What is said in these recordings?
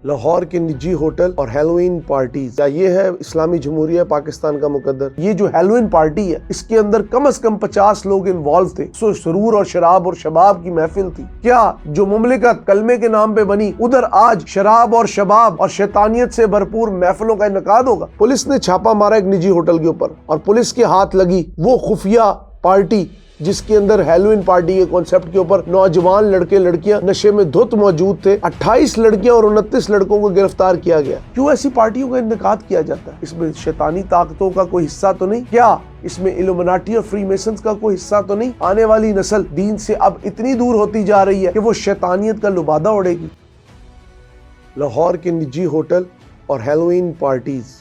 لاہور کے نجی ہوٹل اور ہیلوئین پارٹیز، کیا یہ ہے اسلامی جمہوریہ پاکستان کا مقدر؟ یہ جو ہیلوئین پارٹی ہے اس کے اندر کم از کم 50 لوگ انوالو تھے۔ سرور اور شراب اور شباب کی محفل تھی۔ کیا جو مملکت کلمے کے نام پہ بنی ادھر آج شراب اور شباب اور شیطانیت سے بھرپور محفلوں کا انعقاد ہوگا؟ پولیس نے چھاپا مارا ایک نجی ہوٹل کے اوپر اور پولیس کے ہاتھ لگی وہ خفیہ پارٹی جس کے اندر ہیلوئین پارٹی کے کانسیپٹ کے اوپر نوجوان لڑکے لڑکیاں نشے میں دھت موجود تھے۔ 28 لڑکیاں اور 29 لڑکوں کو گرفتار کیا گیا۔ کیوں ایسی پارٹیوں کا انعقاد کیا جاتا ہے؟ اس میں شیطانی طاقتوں کا کوئی حصہ تو نہیں؟ کیا اس میں الومناٹی اور فری میسنز کا کوئی حصہ تو نہیں؟ آنے والی نسل دین سے اب اتنی دور ہوتی جا رہی ہے کہ وہ شیطانیت کا لبادہ اڑے گی۔ لاہور کے نجی ہوٹل اور ہیلوئین پارٹیز،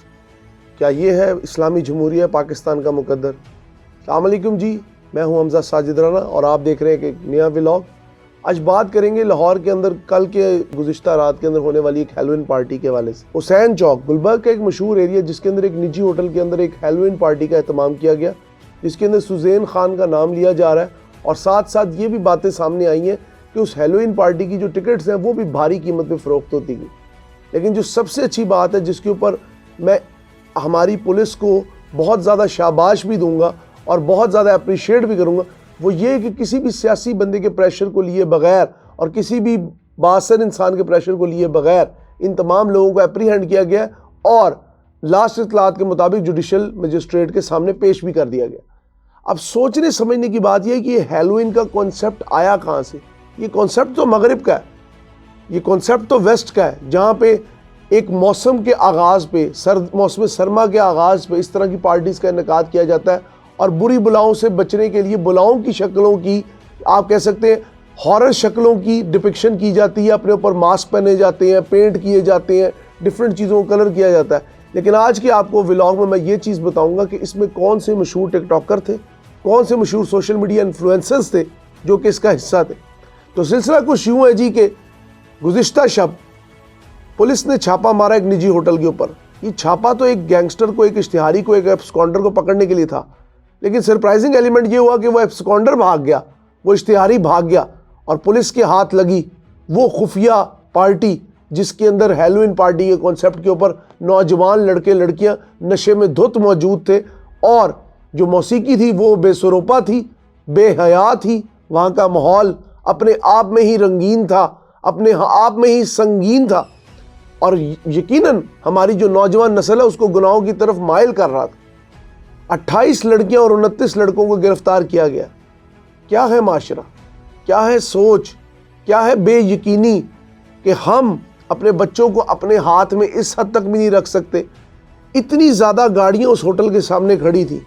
کیا یہ ہے اسلامی جمہوریہ پاکستان کا مقدر؟ السلام علیکم جی، میں ہوں حمزہ ساجد رانا اور آپ دیکھ رہے ہیں ایک نیا ولاگ۔ آج بات کریں گے لاہور کے اندر کل کے گزشتہ رات کے اندر ہونے والی ایک ہیلوئین پارٹی کے حوالے سے۔ حسین چوک گلبرگ کا ایک مشہور ایریا جس کے اندر ایک نجی ہوٹل کے اندر ایک ہیلوئین پارٹی کا اہتمام کیا گیا، جس کے اندر سزین خان کا نام لیا جا رہا ہے، اور ساتھ ساتھ یہ بھی باتیں سامنے آئی ہیں کہ اس ہیلوئین پارٹی کی جو ٹکٹس ہیں وہ بھی بھاری قیمت پہ فروخت ہوتی گئی۔ لیکن جو سب سے اچھی بات ہے جس کے اوپر میں ہماری پولیس کو بہت زیادہ شاباش بھی دوں گا اور بہت زیادہ اپریشیٹ بھی کروں گا، وہ یہ کہ کسی بھی سیاسی بندے کے پریشر کو لیے بغیر اور کسی بھی بااثر انسان کے پریشر کو لیے بغیر ان تمام لوگوں کو اپریہینڈ کیا گیا اور لاسٹ اطلاعات کے مطابق جوڈیشل مجسٹریٹ کے سامنے پیش بھی کر دیا گیا۔ اب سوچنے سمجھنے کی بات یہ ہے کہ یہ ہیلوئین کا کانسیپٹ آیا کہاں سے؟ یہ کانسیپٹ تو مغرب کا ہے، یہ کانسیپٹ تو ویسٹ کا ہے، جہاں پہ ایک موسم کے آغاز پہ موسم سرما کے آغاز پہ اس طرح کی پارٹیز کا انعقاد کیا جاتا ہے، اور بری بلاؤں سے بچنے کے لیے بلاؤں کی شکلوں کی، آپ کہہ سکتے ہیں ہارر شکلوں کی ڈپکشن کی جاتی ہے، اپنے اوپر ماسک پہنے جاتے ہیں، پینٹ کیے جاتے ہیں، ڈیفرنٹ چیزوں کو کلر کیا جاتا ہے۔ لیکن آج کے آپ کو ولاگ میں یہ چیز بتاؤں گا کہ اس میں کون سے مشہور ٹک ٹاکر تھے، کون سے مشہور سوشل میڈیا انفلوئنسرز تھے جو کہ اس کا حصہ تھے۔ تو سلسلہ کچھ یوں ہے جی کہ گزشتہ شب پولیس نے چھاپا مارا ایک نجی ہوٹل کے اوپر۔ یہ چھاپا تو ایک گینگسٹر کو، ایک اشتہاری کو، ایک ایبسکونڈر کو پکڑنے کے لیے تھا، لیکن سرپرائزنگ ایلیمنٹ یہ ہوا کہ وہ ایبسکونڈر بھاگ گیا، وہ اشتہاری بھاگ گیا، اور پولیس کے ہاتھ لگی وہ خفیہ پارٹی جس کے اندر ہیلوئین پارٹی کے کانسیپٹ کے اوپر نوجوان لڑکے لڑکیاں نشے میں دھت موجود تھے، اور جو موسیقی تھی وہ بے سروپا تھی، بے حیا تھی۔ وہاں کا ماحول اپنے آپ میں ہی رنگین تھا، اپنے آپ میں ہی سنگین تھا، اور یقیناً ہماری جو نوجوان نسل ہے اس کو گناہوں کی طرف مائل کر رہا تھا۔ 28 لڑکیاں اور 29 لڑکوں کو گرفتار کیا گیا۔ کیا ہے معاشرہ، کیا ہے سوچ، کیا ہے بے یقینی کہ ہم اپنے بچوں کو اپنے ہاتھ میں اس حد تک بھی نہیں رکھ سکتے۔ اتنی زیادہ گاڑیاں اس ہوٹل کے سامنے کھڑی تھی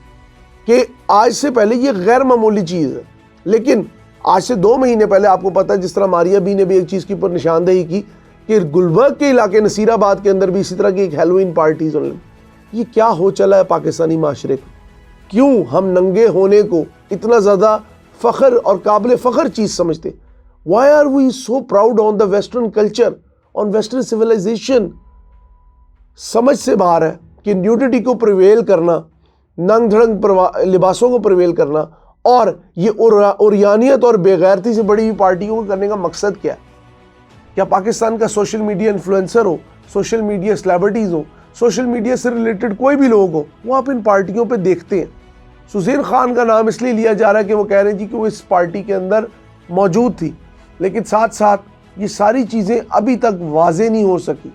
کہ آج سے پہلے یہ غیر معمولی چیز ہے، لیکن آج سے 2 مہینے پہلے آپ کو پتہ ہے جس طرح ماریا بی نے بھی ایک چیز کے اوپر نشاندہی کی کہ گلبرگ کے علاقے نصیر آباد کے اندر بھی اسی طرح کی ایک ہیلوئین پارٹیز ہونے لگی۔ یہ کیا ہو چلا ہے پاکستانی معاشرے کو؟ کیوں ہم ننگے ہونے کو اتنا زیادہ فخر اور قابل فخر چیز سمجھتے؟ Why are we so proud on the western culture, on western civilization؟ سمجھ سے باہر ہے کہ نیوڈیٹی کو پریویل کرنا، ننگ دھڑنگ لباسوں کو پریویل کرنا، اور یہ اوریانیت اور بے غیرتی سے بڑی ہوئی پارٹیوں کو کرنے کا مقصد کیا ہے؟ کیا پاکستان کا سوشل میڈیا انفلوئنسر ہو، سوشل میڈیا سلیبریٹیز ہو، سوشل میڈیا سے ریلیٹڈ کوئی بھی لوگ ہو، وہ آپ ان پارٹیوں پہ دیکھتے ہیں۔ سزین خان کا نام اس لیے لیا جا رہا ہے کہ وہ کہہ رہے ہیں جی کہ وہ اس پارٹی کے اندر موجود تھی، لیکن ساتھ ساتھ یہ ساری چیزیں ابھی تک واضح نہیں ہو سکی۔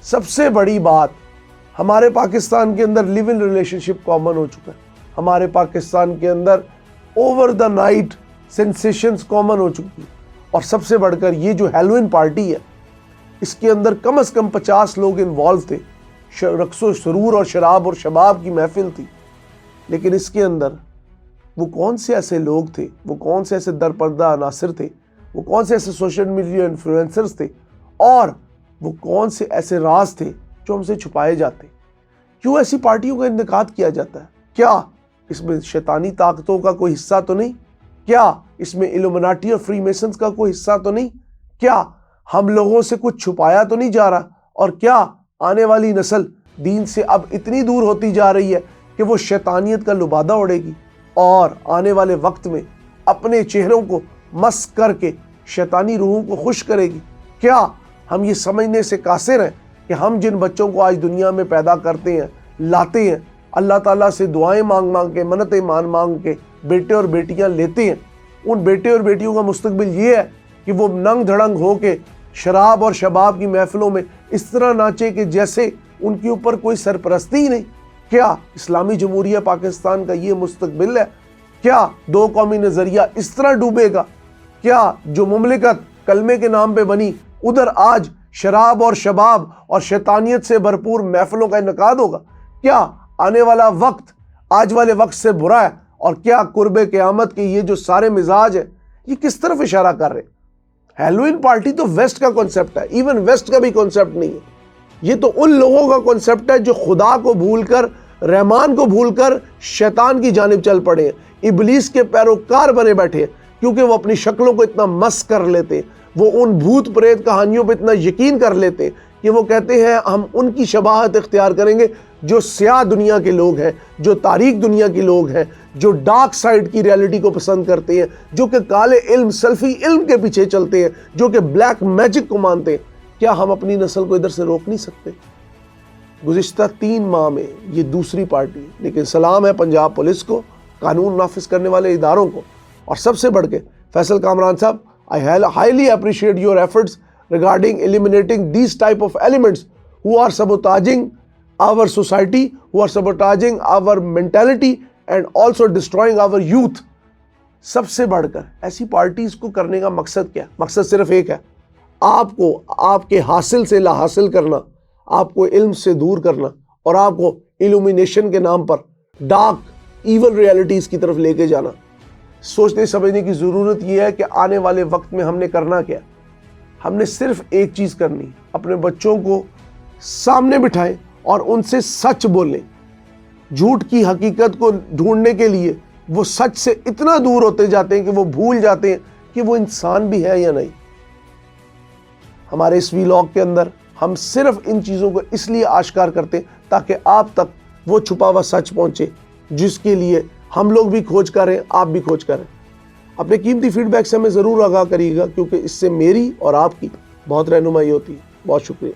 سب سے بڑی بات، ہمارے پاکستان کے اندر لیو ان ریلیشن شپ کامن ہو چکا ہے، ہمارے پاکستان کے اندر over the night sensations common ہو چکی ہیں، اور سب سے بڑھ کر یہ جو ہیلوئین پارٹی ہے اس کے اندر کم از کم 50 لوگ انوالو تھے۔ رقص و سرور اور شراب اور شباب کی محفل تھی، لیکن اس کے اندر وہ کون سے ایسے لوگ تھے، وہ کون سے ایسے درپردہ عناصر تھے، وہ کون سے ایسے سوشل میڈیا انفلوئنسرز تھے، اور وہ کون سے ایسے راز تھے جو ہم سے چھپائے جاتے؟ کیوں ایسی پارٹیوں کا انعقاد کیا جاتا ہے؟ کیا اس میں شیطانی طاقتوں کا کوئی حصہ تو نہیں؟ کیا اس میں الومناٹی اور فری میسنز کا کوئی حصہ تو نہیں؟ کیا ہم لوگوں سے کچھ چھپایا تو نہیں جا رہا؟ اور کیا آنے والی نسل دین سے اب اتنی دور ہوتی جا رہی ہے کہ وہ شیطانیت کا لبادہ اڑے گی، اور آنے والے وقت میں اپنے چہروں کو مس کر کے شیطانی روحوں کو خوش کرے گی؟ کیا ہم یہ سمجھنے سے قاصر ہیں کہ ہم جن بچوں کو آج دنیا میں پیدا کرتے ہیں، لاتے ہیں، اللہ تعالیٰ سے دعائیں مانگ مانگ کے، منتیں مانگ کے بیٹے اور بیٹیاں لیتے ہیں، ان بیٹے اور بیٹیوں کا مستقبل یہ ہے کہ وہ ننگ دھڑنگ ہو کے شراب اور شباب کی محفلوں میں اس طرح ناچے کہ جیسے ان کے اوپر کوئی سرپرستی ہی نہیں؟ کیا اسلامی جمہوریہ پاکستان کا یہ مستقبل ہے؟ کیا دو قومی نظریہ اس طرح ڈوبے گا؟ کیا جو مملکت کلمے کے نام پہ بنی ادھر آج شراب اور شباب اور شیطانیت سے بھرپور محفلوں کا انعقاد ہوگا؟ کیا آنے والا وقت آج والے وقت سے برا ہے؟ اور کیا قرب قیامت کے یہ جو سارے مزاج ہیں یہ کس طرف اشارہ کر رہے ہیں؟ ہیلوئن پارٹی تو ویسٹ کا کنسپٹ ہے، ایون ویسٹ کا بھی کنسپٹ نہیں ہے۔ یہ تو ان لوگوں کا کنسپٹ ہے جو خدا کو بھول کر، رحمان کو بھول کر شیطان کی جانب چل پڑے ہیں، ابلیس کے پیروکار بنے بیٹھے ہیں، کیونکہ وہ اپنی شکلوں کو اتنا مس کر لیتے ہیں، وہ ان بھوت پریت کہانیوں پہ اتنا یقین کر لیتے ہیں کہ وہ کہتے ہیں ہم ان کی شباہت اختیار کریں گے جو سیاہ دنیا کے لوگ ہیں، جو تاریک دنیا کے لوگ ہیں، جو ڈارک سائڈ کی ریالٹی کو پسند کرتے ہیں، جو کہ کالے علم، سلفی علم کے پیچھے چلتے ہیں، جو کہ بلیک میجک کو مانتے ہیں۔ کیا ہم اپنی نسل کو ادھر سے روک نہیں سکتے؟ گزشتہ 3 ماہ میں یہ دوسری پارٹی ہے، لیکن سلام ہے پنجاب پولیس کو، قانون نافذ کرنے والے اداروں کو، اور سب سے بڑھ کے فیصل کامران صاحب، I highly appreciate your efforts regarding eliminating these type of elements who are sabotaging our society, who are sabotaging our mentality and also destroying our youth۔ سب سے بڑھ کر ایسی پارٹیز کو کرنے کا مقصد کیا ہے؟ مقصد صرف ایک ہے، آپ کو آپ کے حاصل سے لا حاصل کرنا، آپ کو علم سے دور کرنا، اور آپ کو illumination کے نام پر ڈارک ایول ریالٹیز کی طرف لے کے جانا۔ سوچنے سمجھنے کی ضرورت یہ ہے کہ آنے والے وقت میں ہم نے کرنا کیا؟ ہم نے صرف ایک چیز کرنی، اپنے بچوں کو سامنے بٹھائیں اور ان سے سچ بولیں۔ جھوٹ کی حقیقت کو ڈھونڈنے کے لیے وہ سچ سے اتنا دور ہوتے جاتے ہیں کہ وہ بھول جاتے ہیں کہ وہ انسان بھی ہے یا نہیں۔ ہمارے اس ویلاگ کے اندر ہم صرف ان چیزوں کو اس لیے آشکار کرتے ہیں تاکہ آپ تک وہ چھپا ہوا سچ پہنچے، جس کے لیے ہم لوگ بھی کھوج کریں، آپ بھی کھوج کریں۔ اپنے قیمتی فیڈ بیک سے ہمیں ضرور آگاہ کریے گا، کیونکہ اس سے میری اور آپ کی بہت رہنمائی ہوتی ہے۔ بہت شکریہ۔